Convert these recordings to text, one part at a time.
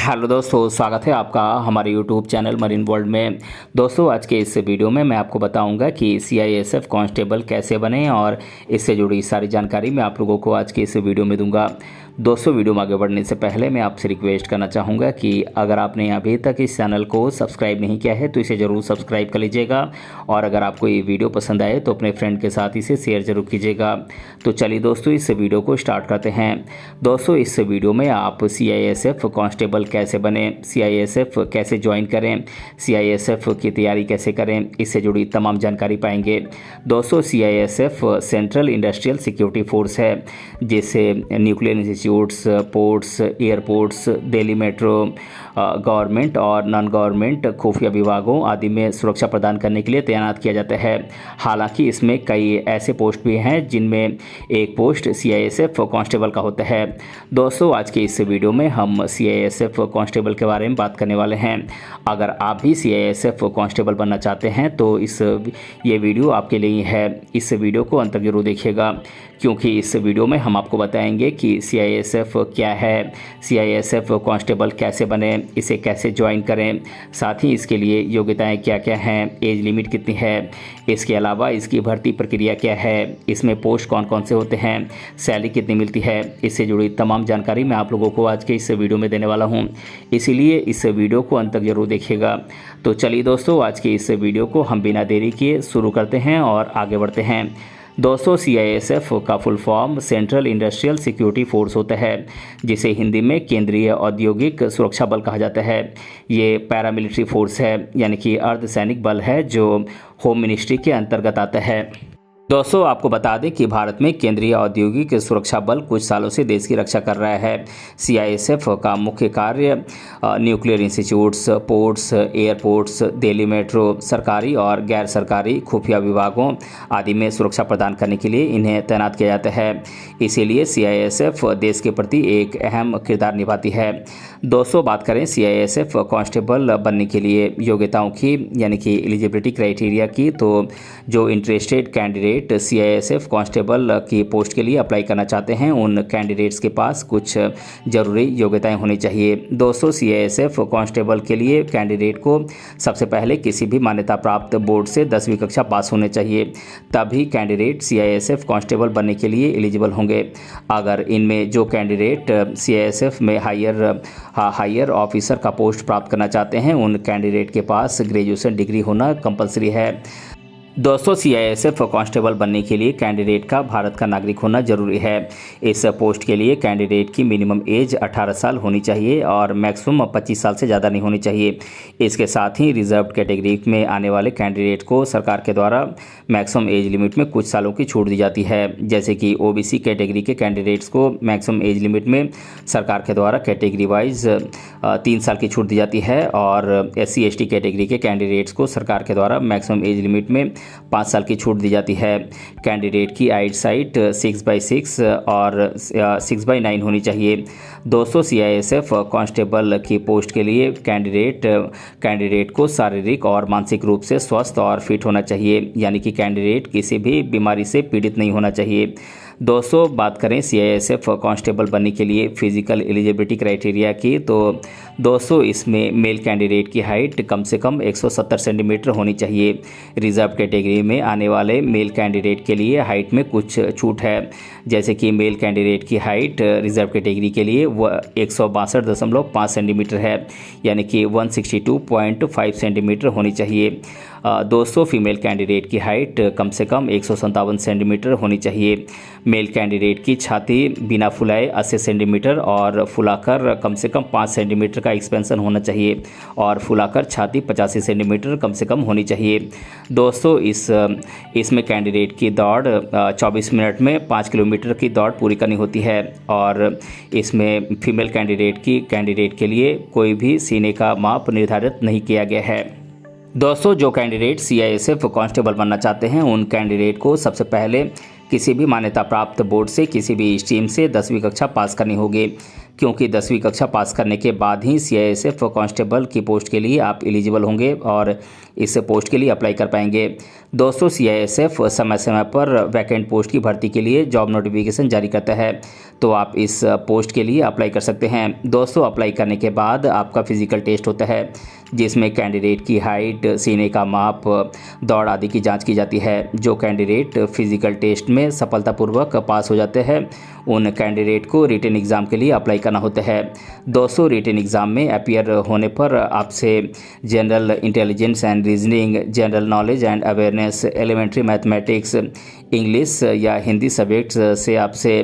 Hello दोस्तों, स्वागत है आपका हमारे यूट्यूब चैनल मरीन वर्ल्ड में। दोस्तों, आज के इस वीडियो में मैं आपको बताऊंगा कि सीआईएसएफ कांस्टेबल कैसे बने और इससे जुड़ी सारी जानकारी मैं आप लोगों को आज के इस वीडियो में दूंगा। दोस्तों, वीडियो में आगे बढ़ने से पहले मैं आपसे रिक्वेस्ट करना चाहूँगा कि अगर आपने अभी तक इस चैनल को सब्सक्राइब नहीं किया है तो इसे ज़रूर सब्सक्राइब कर लीजिएगा और अगर आपको ये वीडियो पसंद आए तो अपने फ्रेंड के साथ इसे शेयर जरूर कीजिएगा। तो चलिए दोस्तों, इस वीडियो को स्टार्ट करते हैं। दोस्तों, इस वीडियो में आप सीआईएसएफ कांस्टेबल कैसे बने, सीआईएसएफ कैसे ज्वाइन करें, सीआईएसएफ की तैयारी कैसे करें, इससे जुड़ी तमाम जानकारी पाएंगे। दोस्तों, CISF central industrial security force है जिसे nuclear institutes, ports, airports, Delhi metro, government और नॉन गवर्नमेंट खुफिया विभागों आदि में सुरक्षा प्रदान करने के लिए तैनात किया जाता है। हालांकि इसमें कई ऐसे पोस्ट भी हैं जिनमें एक पोस्ट सीआईएसएफ कांस्टेबल का होता है। दोस्तों, आज के इस वीडियो में हम सीआईएसएफ कांस्टेबल के बारे में बात करने वाले हैं। अगर आप भी सीआईएसएफ कांस्टेबल बनना चाहते हैं तो ये वीडियो आपके लिए है। इस वीडियो को अंत तक जरूर देखिएगा क्योंकि इस वीडियो में हम आपको बताएंगे कि सीआईएसएफ क्या है, सीआईएसएफ कांस्टेबल कैसे बने, इसे कैसे ज्वाइन करें, साथ ही इसके लिए योग्यताएं क्या क्या हैं, एज लिमिट कितनी है, इसके अलावा इसकी भर्ती प्रक्रिया क्या है, इसमें पोस्ट कौन कौन से होते हैं, सैलरी कितनी मिलती है, इससे जुड़ी तमाम जानकारी मैं आप लोगों को आज के इस वीडियो में देने वाला हूं। इसीलिए इस वीडियो को अंत तक जरूर देखिएगा। तो चलिए दोस्तों, आज के इस वीडियो को हम बिना देरी किए शुरू करते हैं और आगे बढ़ते हैं। दोस्तों, सीआईएसएफ का full form central industrial security force होता है जिसे हिंदी में केंद्रीय औद्योगिक सुरक्षा बल कहा जाता है। ये पैरामिलिट्री फोर्स है, यानी कि अर्धसैनिक बल है जो होम मिनिस्ट्री के अंतर्गत आता है। दोस्तों, आपको बता दें कि भारत में केंद्रीय औद्योगिक सुरक्षा बल कुछ सालों से देश की रक्षा कर रहा है। सीआईएसएफ का मुख्य कार्य nuclear institutes, ports, airports, Delhi metro, सरकारी और गैर सरकारी खुफिया विभागों आदि में सुरक्षा प्रदान करने के लिए इन्हें तैनात किया जाता है। इसीलिए सीआईएसएफ देश के प्रति एक अहम किरदार निभाती है। दोस्तों, बात करें सीआईएसएफ कांस्टेबल बनने के लिए योग्यताओं की, यानी कि एलिजिबिलिटी क्राइटेरिया की, तो जो इंटरेस्टेड कैंडिडेट सीआईएसएफ कांस्टेबल की पोस्ट के लिए अप्लाई करना चाहते हैं उन कैंडिडेट्स के पास कुछ जरूरी योग्यताएं होनी चाहिए। दोस्तों, सीआईएसएफ कांस्टेबल के लिए कैंडिडेट को सबसे पहले किसी भी मान्यता प्राप्त बोर्ड से 10वीं कक्षा पास होने चाहिए, तभी कैंडिडेट सीआईएसएफ कांस्टेबल बनने के लिए एलिजिबल होंगे। अगर इनमें जो कैंडिडेट सीआईएसएफ में हायर ऑफिसर का पोस्ट प्राप्त करना चाहते हैं उन कैंडिडेट के पास ग्रेजुएशन डिग्री होना कंपलसरी है। दोस्तों, सीआईएसएफ कांस्टेबल बनने के लिए कैंडिडेट का भारत का नागरिक होना जरूरी है। इस पोस्ट के लिए कैंडिडेट की मिनिमम एज 18 साल होनी चाहिए और मैक्सिमम 25 साल से ज़्यादा नहीं होनी चाहिए। इसके साथ ही रिजर्व कैटेगरी में आने वाले कैंडिडेट को सरकार के द्वारा मैक्सिमम एज लिमिट में कुछ सालों की छूट दी जाती है। जैसे कि ओबीसी कैटेगरी के कैंडिडेट्स को मैक्सिमम एज लिमिट में सरकार के द्वारा कैटेगरी वाइज 3 साल की छूट दी जाती है और SC/ST कैटेगरी के कैंडिडेट्स को सरकार के द्वारा मैक्सिमम एज लिमिट में 5 साल की छूट दी जाती है। कैंडिडेट की आइट साइट 6/6 और 6/9 होनी चाहिए। दोस्तों, सीआईएसएफ कांस्टेबल की पोस्ट के लिए कैंडिडेट को शारीरिक और मानसिक रूप से स्वस्थ और फिट होना चाहिए, यानी कि कैंडिडेट किसी भी बीमारी से पीड़ित नहीं होना चाहिए। दोस्तों, बात करें सीआईएसएफ कांस्टेबल बनने के लिए फिजिकल एलिजिबिलिटी क्राइटेरिया की, तो दोस्तों इसमें मेल कैंडिडेट की हाइट कम से कम 170 सेंटीमीटर होनी चाहिए। रिजर्व कैटेगरी में आने वाले मेल कैंडिडेट के लिए हाइट में कुछ छूट है। जैसे कि मेल कैंडिडेट की हाइट रिजर्व कैटेगरी के लिए वह 162.5 सेंटीमीटर है, यानी कि 162.5 सेंटीमीटर होनी चाहिए। दोस्तों, फीमेल कैंडिडेट की हाइट कम से कम 157 सेंटीमीटर होनी चाहिए। मेल कैंडिडेट की छाती बिना फुलाए 80 सेंटीमीटर और फुलाकर कम से कम 5 सेंटीमीटर का एक्सपेंशन होना चाहिए और फुलाकर छाती 85 सेंटीमीटर कम से कम होनी चाहिए। दोस्तों, इसमें कैंडिडेट की दौड़ 24 मिनट में 5 किलोमीटर की दौड़ पूरी करनी होती है और इसमें फीमेल कैंडिडेट के लिए कोई भी सीने का माप निर्धारित नहीं किया गया है। दोस्तों, जो कैंडिडेट सीआईएसएफ कांस्टेबल बनना चाहते हैं उन कैंडिडेट को सबसे पहले किसी भी मान्यता प्राप्त बोर्ड से किसी भी स्ट्रीम से 10वीं कक्षा पास करनी होगी, क्योंकि 10वीं कक्षा पास करने के बाद ही सीआईएसएफ कांस्टेबल की पोस्ट के लिए आप एलिजिबल होंगे और इस पोस्ट के लिए अप्लाई कर पाएंगे। दोस्तों CISF समय समय पर वैकेंट पोस्ट की भर्ती के लिए जॉब नोटिफिकेशन जारी करता है, तो आप इस पोस्ट के लिए अप्लाई कर सकते हैं। दोस्तों अप्लाई करने के बाद आपका फिजिकल टेस्ट होता है, जिसमें कैंडिडेट की हाइट, सीने का माप, दौड़ आदि की जांच की जाती है। जो कैंडिडेट फिजिकल टेस्ट में सफलतापूर्वक पास हो जाते हैं उन कैंडिडेट को रिटन एग्ज़ाम के लिए अप्लाई करना होता है। दोस्तों रिटन एग्ज़ाम में अपीयर होने पर आपसे general intelligence and reasoning, general knowledge and awareness, elementary mathematics, English या हिंदी सब्जेक्ट्स से आपसे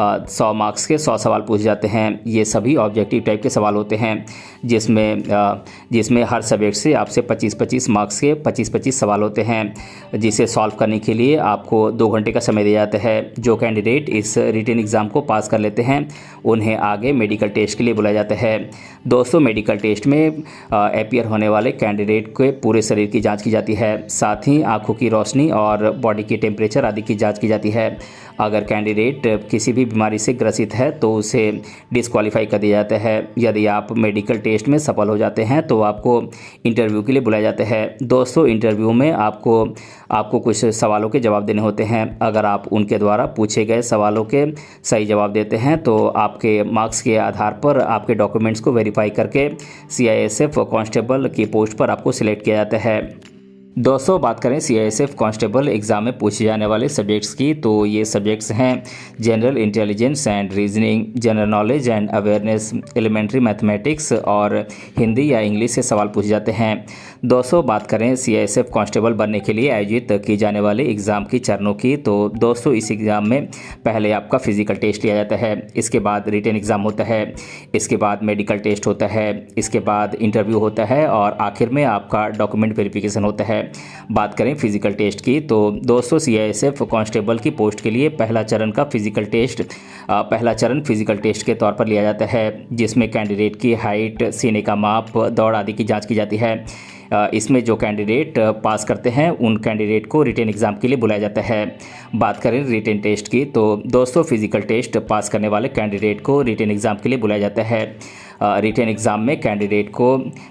100 मार्क्स के 100 सवाल पूछे जाते हैं। ये सभी ऑब्जेक्टिव टाइप के सवाल होते हैं, जिसमें हर सब्जेक्ट से आपसे 25-25 मार्क्स के 25-25 सवाल होते हैं, जिसे सॉल्व करने के लिए आपको 2 घंटे का समय दिया जाता है। जो कैंडिडेट इस रिटन एग्ज़ाम को पास कर लेते हैं उन्हें आगे मेडिकल टेस्ट के लिए बुलाया जाता है। दोस्तों मेडिकल टेस्ट में अपीयर होने वाले कैंडिडेट के पूरे शरीर की जाँच की जाती है, साथ ही आँखों की रोशनी और बॉडी की टेम्परेचर आदि की जाँच की जाती है। अगर कैंडिडेट किसी भी बीमारी से ग्रसित है तो उसे डिस्क्वालीफाई कर दिया जाता है। यदि आप मेडिकल टेस्ट में सफल हो जाते हैं तो आपको इंटरव्यू के लिए बुलाया जाता है। दोस्तों इंटरव्यू में आपको कुछ सवालों के जवाब देने होते हैं। अगर आप उनके द्वारा पूछे गए सवालों के सही जवाब देते हैं तो आपके मार्क्स के आधार पर आपके डॉक्यूमेंट्स को वेरीफाई करके CISF कांस्टेबल की पोस्ट पर आपको सिलेक्ट किया जाता है। दोस्तों बात करें CISF कांस्टेबल एग्ज़ाम में पूछे जाने वाले सब्जेक्ट्स की, तो ये सब्जेक्ट्स हैं general intelligence and reasoning, general knowledge and awareness, elementary mathematics और हिंदी या इंग्लिश से सवाल पूछे जाते हैं। दोस्तों बात करें CISF कांस्टेबल बनने के लिए आयोजित की जाने वाले एग्ज़ाम की चरणों की, तो दोस्तों इस एग्ज़ाम में पहले आपका फिजिकल टेस्ट लिया जाता है, इसके बाद रिटन एग्ज़ाम होता है, इसके बाद मेडिकल टेस्ट होता है, इसके बाद इंटरव्यू होता है और आखिर में आपका डॉक्यूमेंट वेरिफिकेशन होता है। बात करें फिजिकल टेस्ट की, तो दोस्तों CISF कांस्टेबल की पोस्ट के लिए पहला चरण फिजिकल टेस्ट के तौर पर लिया जाता है, जिसमें कैंडिडेट की हाइट, सीने का माप, दौड़ आदि की जांच की जाती है। इसमें जो कैंडिडेट पास करते हैं उन कैंडिडेट को रिटन एग्ज़ाम के लिए बुलाया जाता है। बात करें रिटन टेस्ट की, तो दोस्तों फिजिकल टेस्ट पास करने वाले कैंडिडेट को रिटन एग्ज़ाम के लिए बुलाया जाता है। रिटन एग्ज़ाम में कैंडिडेट को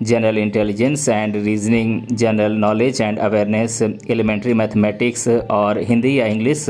general intelligence and reasoning, general knowledge and awareness, elementary mathematics और हिंदी या इंग्लिश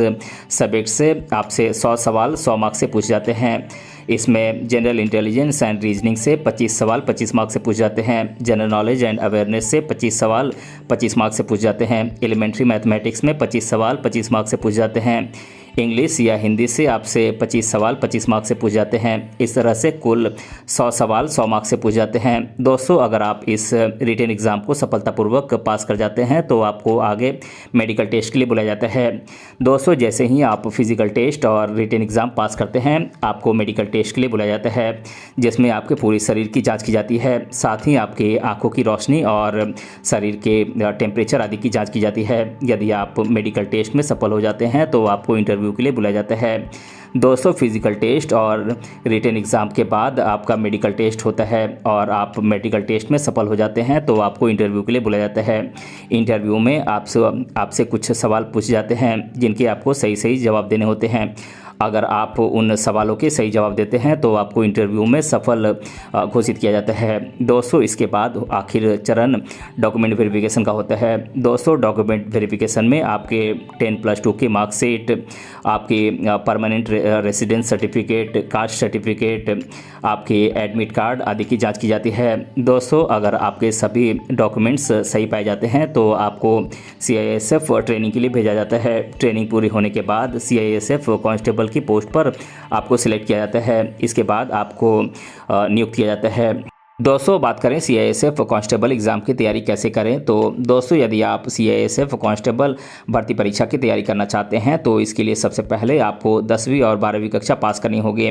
सब्जेक्ट से आपसे 100 सवाल 100 मार्क्स से पूछे जाते हैं। इसमें जनरल इंटेलिजेंस एंड रीजनिंग से 25 सवाल 25 मार्क्स से पूछ जाते हैं, जनरल नॉलेज एंड अवेयरनेस से 25 सवाल 25 मार्क्स से पूछ जाते हैं, एलिमेंट्री मैथमेटिक्स में 25 सवाल 25 मार्क्स से पूछ जाते हैं, इंग्लिश या हिंदी से आपसे 25 सवाल 25 मार्क्स से पूछ जाते हैं। इस तरह से कुल 100 सवाल 100 मार्क्स से पूछ जाते हैं। दोस्तों अगर आप इस रिटन एग्ज़ाम को सफलतापूर्वक पास कर जाते हैं तो आपको आगे मेडिकल टेस्ट के लिए बुलाया जाता है। दोस्तों जैसे ही आप फिजिकल टेस्ट और रिटन एग्ज़ाम पास करते हैं आपको मेडिकल टेस्ट के लिए बुलाया जाता है, जिसमें आपके पूरे शरीर की जाँच की जाती है, साथ ही आपके आँखों की रोशनी और शरीर के टेम्परेचर आदि की जाँच की जाती है। यदि आप मेडिकल टेस्ट में सफल हो जाते हैं तो आपको इंटरव्यू के लिए बुलाया जाता है। दोस्तों फिजिकल टेस्ट और रिटन एग्ज़ाम के बाद आपका मेडिकल टेस्ट होता है और आप मेडिकल टेस्ट में सफल हो जाते हैं तो आपको इंटरव्यू के लिए बुलाया जाता है। इंटरव्यू में आपसे कुछ सवाल पूछे जाते हैं जिनके आपको सही सही जवाब देने होते हैं। अगर आप उन सवालों के सही जवाब देते हैं तो आपको इंटरव्यू में सफल घोषित किया जाता है। दोस्तों इसके बाद आखिर चरण डॉक्यूमेंट वेरिफिकेशन का होता है। दोस्तों डॉक्यूमेंट वेरिफिकेशन में आपके 10+2 की मार्कशीट, आपकी permanent residence certificate, caste certificate, आपके एडमिट कार्ड आदि की जांच की जाती है। दोस्तों अगर आपके सभी डॉक्यूमेंट्स सही पाए जाते हैं तो आपको CISF ट्रेनिंग के लिए भेजा जाता है। ट्रेनिंग पूरी होने के बाद CISF कांस्टेबल की पोस्ट पर आपको सिलेक्ट किया जाता है। इसके बाद आपको नियुक्त किया जाता है। दोस्तों बात करें CISF कांस्टेबल एग्ज़ाम की तैयारी कैसे करें, तो दोस्तों यदि आप CISF कांस्टेबल भर्ती परीक्षा की तैयारी करना चाहते हैं तो इसके लिए सबसे पहले आपको 10वीं और 12वीं कक्षा पास करनी होगी।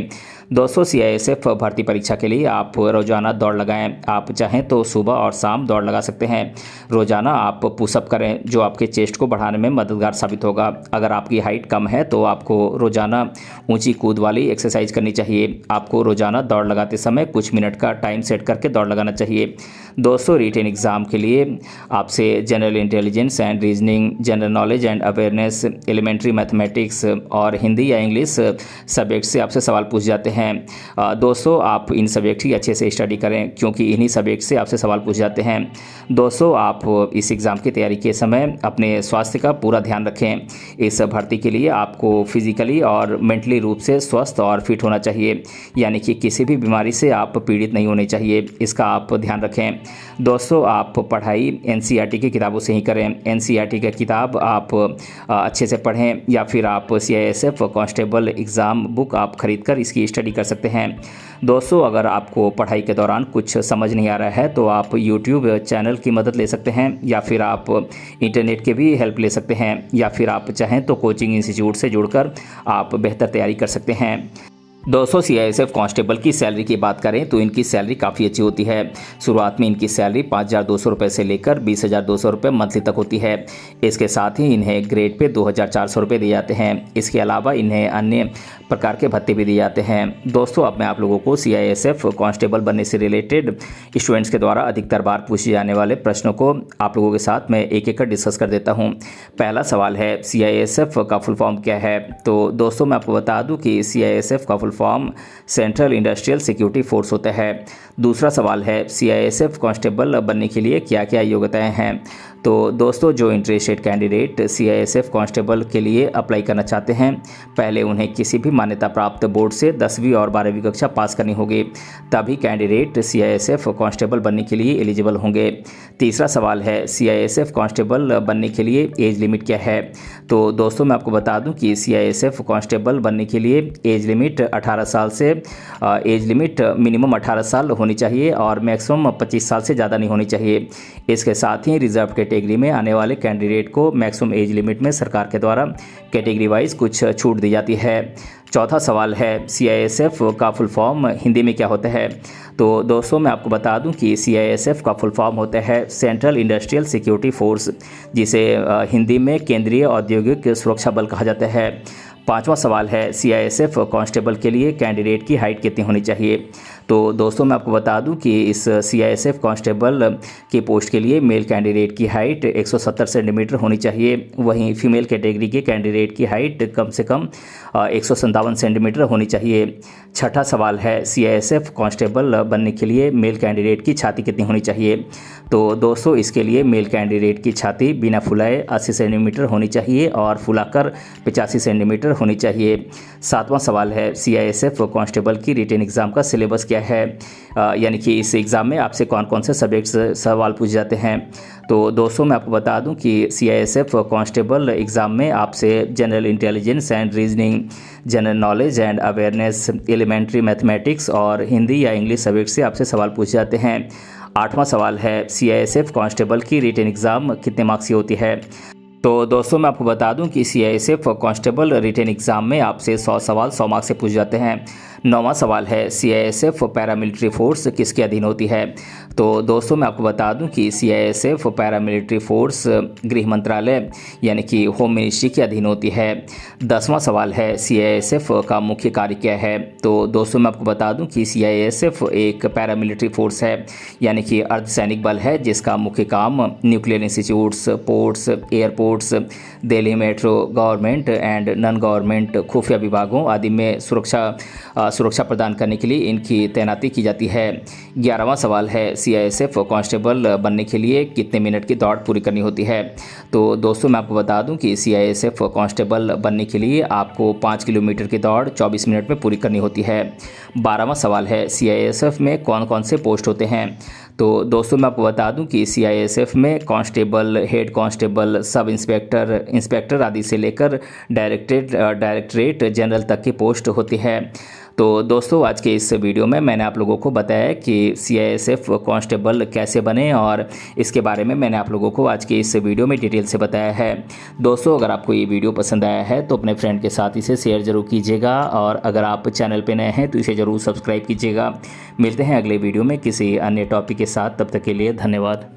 दोस्तों CISF भर्ती परीक्षा के लिए आप रोज़ाना दौड़ लगाएं। आप चाहें तो सुबह और शाम दौड़ लगा सकते हैं। रोज़ाना आप पुशअप करें जो आपके चेस्ट को बढ़ाने में मददगार साबित होगा। अगर आपकी हाइट कम है तो आपको रोज़ाना ऊँची कूद वाली एक्सरसाइज करनी चाहिए। आपको रोज़ाना दौड़ लगाते समय कुछ मिनट का टाइम सेट करके दौड़ लगाना चाहिए। दोस्तों रिटेन एग्ज़ाम के लिए आपसे general intelligence and reasoning, general knowledge and awareness, elementary mathematics और हिंदी या इंग्लिश सब्जेक्ट से आपसे सवाल पूछ जाते हैं। दोस्तों आप इन सब्जेक्ट की अच्छे से स्टडी करें क्योंकि इन्हीं सब्जेक्ट से आपसे सवाल पूछ जाते हैं। दोस्तों आप इस एग्ज़ाम की तैयारी के समय अपने स्वास्थ्य का पूरा ध्यान रखें। इस भर्ती के लिए आपको फिजिकली और मेंटली रूप से स्वस्थ और फिट होना चाहिए, यानी कि किसी भी बीमारी से आप पीड़ित नहीं होने चाहिए, इसका आप ध्यान रखें। दोस्तों आप पढ़ाई एनसीईआरटी की किताबों से ही करें। एनसीईआरटी की किताब आप अच्छे से पढ़ें या फिर आप सीआईएसएफ कांस्टेबल एग्ज़ाम बुक आप खरीद कर इसकी स्टडी कर सकते हैं। दोस्तों अगर आपको पढ़ाई के दौरान कुछ समझ नहीं आ रहा है तो आप यूट्यूब चैनल की मदद ले सकते हैं या फिर आप इंटरनेट के भी हेल्प ले सकते हैं या फिर आप चाहें तो कोचिंग इंस्टीट्यूट से जुड़कर आप बेहतर तैयारी कर सकते हैं। दोस्तों सीआईएसएफ कांस्टेबल की सैलरी की बात करें तो इनकी सैलरी काफ़ी अच्छी होती है। शुरुआत में इनकी सैलरी 5,200 रुपये से लेकर 20,200 रुपये मंथली तक होती है। इसके साथ ही इन्हें ग्रेड पे 2,400 रुपये दिए जाते हैं। इसके अलावा इन्हें अन्य प्रकार के भत्ते भी दिए जाते हैं। दोस्तों अब मैं आप लोगों को सीआईएसएफ कांस्टेबल बनने से रिलेटेड स्टूडेंट्स के द्वारा अधिकतर बार पूछे जाने वाले प्रश्नों को आप लोगों के साथ मैं एक एक कर डिस्कस कर देता हूँ। पहला सवाल है सीआईएसएफ का फुल फॉर्म क्या है। तो दोस्तों मैं आपको बता दूँ कि सीआईएसएफ का full form central industrial security force होता है। दूसरा सवाल है सीआईएसएफ कांस्टेबल बनने के लिए क्या क्या योग्यताएं हैं। तो दोस्तों जो इंटरेस्टेड कैंडिडेट सीआईएसएफ कांस्टेबल के लिए अप्लाई करना चाहते हैं पहले उन्हें किसी भी मान्यता प्राप्त बोर्ड से 10वीं और 12वीं कक्षा पास करनी होगी, तभी कैंडिडेट सीआईएसएफ कांस्टेबल बनने के लिए एलिजिबल होंगे। तीसरा सवाल है सीआईएसएफ कांस्टेबल बनने के लिए एज लिमिट क्या है। तो दोस्तों मैं आपको बता दूं कि सीआईएसएफ कांस्टेबल बनने के लिए एज लिमिट 18 साल से एज लिमिट मिनिमम 18 साल होनी चाहिए और मैक्सिमम 25 साल से ज़्यादा नहीं होनी चाहिए। इसके साथ ही रिजर्व कैटेगरी में आने वाले कैंडिडेट को मैक्सिमम एज लिमिट में सरकार के द्वारा कैटेगरी वाइज कुछ छूट दी जाती है। चौथा सवाल है सीआईएसएफ का फुल फॉर्म हिंदी में क्या होता है। तो दोस्तों मैं आपको बता दूं कि सीआईएसएफ का फुल फॉर्म होता है सेंट्रल इंडस्ट्रियल सिक्योरिटी फोर्स, जिसे हिंदी में केंद्रीय औद्योगिक सुरक्षा बल कहा जाता है। पांचवा सवाल है सीआईएसएफ कांस्टेबल के लिए कैंडिडेट की हाइट कितनी होनी चाहिए। तो दोस्तों मैं आपको बता दूं कि इस सीआईएसएफ कांस्टेबल की पोस्ट के लिए मेल कैंडिडेट की हाइट 170 सेंटीमीटर होनी चाहिए, वहीं फीमेल कैटेगरी के कैंडिडेट की हाइट कम से कम 157 सेंटीमीटर होनी चाहिए। छठा सवाल है सीआईएसएफ कांस्टेबल बनने के लिए मेल कैंडिडेट की छाती कितनी होनी चाहिए। तो दोस्तों इसके लिए मेल कैंडिडेट की छाती बिना फुलाए 80 सेंटीमीटर होनी चाहिए और फुलाकर 85 सेंटीमीटर होनी चाहिए। सातवां सवाल है सीआईएसएफ कांस्टेबल की रिटेन एग्ज़ाम का सिलेबस क्या है, यानी कि इस एग्ज़ाम में आपसे कौन कौन से सब्जेक्ट्स सवाल पूछे जाते हैं। तो दोस्तों मैं आपको बता दूं कि सीआईएसएफ कांस्टेबल एग्ज़ाम में आपसे general intelligence and reasoning, general knowledge and awareness, elementary mathematics और हिंदी या इंग्लिश सब्जेक्ट से आपसे सवाल पूछे जाते हैं। आठवां सवाल है सीआईएसएफ कांस्टेबल की रिटेन एग्ज़ाम कितने मार्क्स की होती है। तो दोस्तों मैं आपको बता दूं कि सीआईएसएफ कांस्टेबल रिटेन एग्ज़ाम में आपसे 100 सवाल 100 मार्क्स से पूछे जाते हैं। नौवां सवाल है सीआईएसएफ पैरामिलिट्री फोर्स किसके अधीन होती है। तो दोस्तों मैं आपको बता दूं कि सीआईएसएफ पैरामिलिट्री फोर्स गृह मंत्रालय यानी कि होम मिनिस्ट्री के अधीन होती है। 10वां सवाल है सीआईएसएफ का मुख्य कार्य क्या है। तो दोस्तों मैं आपको बता दूं कि सीआईएसएफ एक पैरामिलिट्री फोर्स है यानी कि अर्धसैनिक बल है जिसका मुख्य काम nuclear institutes, ports, airports, Delhi metro, government and non government खुफिया विभागों आदि में सुरक्षा प्रदान करने के लिए इनकी तैनाती की जाती है। 11वां सवाल है सीआईएसएफ कांस्टेबल बनने के लिए कितने मिनट की दौड़ पूरी करनी होती है। तो दोस्तों मैं आपको बता दूं कि सीआईएसएफ कांस्टेबल बनने के लिए आपको 5 किलोमीटर की दौड़ 24 मिनट में पूरी करनी होती है। 12वां सवाल है सीआईएसएफ में कौन कौन से पोस्ट होते हैं। तो दोस्तों मैं आपको बता दूं कि सीआईएसएफ में constable, head constable, sub inspector, inspector आदि से लेकर डायरेक्टरेट जनरल तक की पोस्ट होती है। तो दोस्तों आज के इस वीडियो में मैंने आप लोगों को बताया कि सीआईएसएफ कांस्टेबल कैसे बने और इसके बारे में मैंने आप लोगों को आज के इस वीडियो में डिटेल से बताया है। दोस्तों अगर आपको ये वीडियो पसंद आया है तो अपने फ्रेंड के साथ इसे शेयर ज़रूर कीजिएगा और अगर आप चैनल पे नए हैं तो इसे ज़रूर सब्सक्राइब कीजिएगा। मिलते हैं अगले वीडियो में किसी अन्य टॉपिक के साथ, तब तक के लिए धन्यवाद।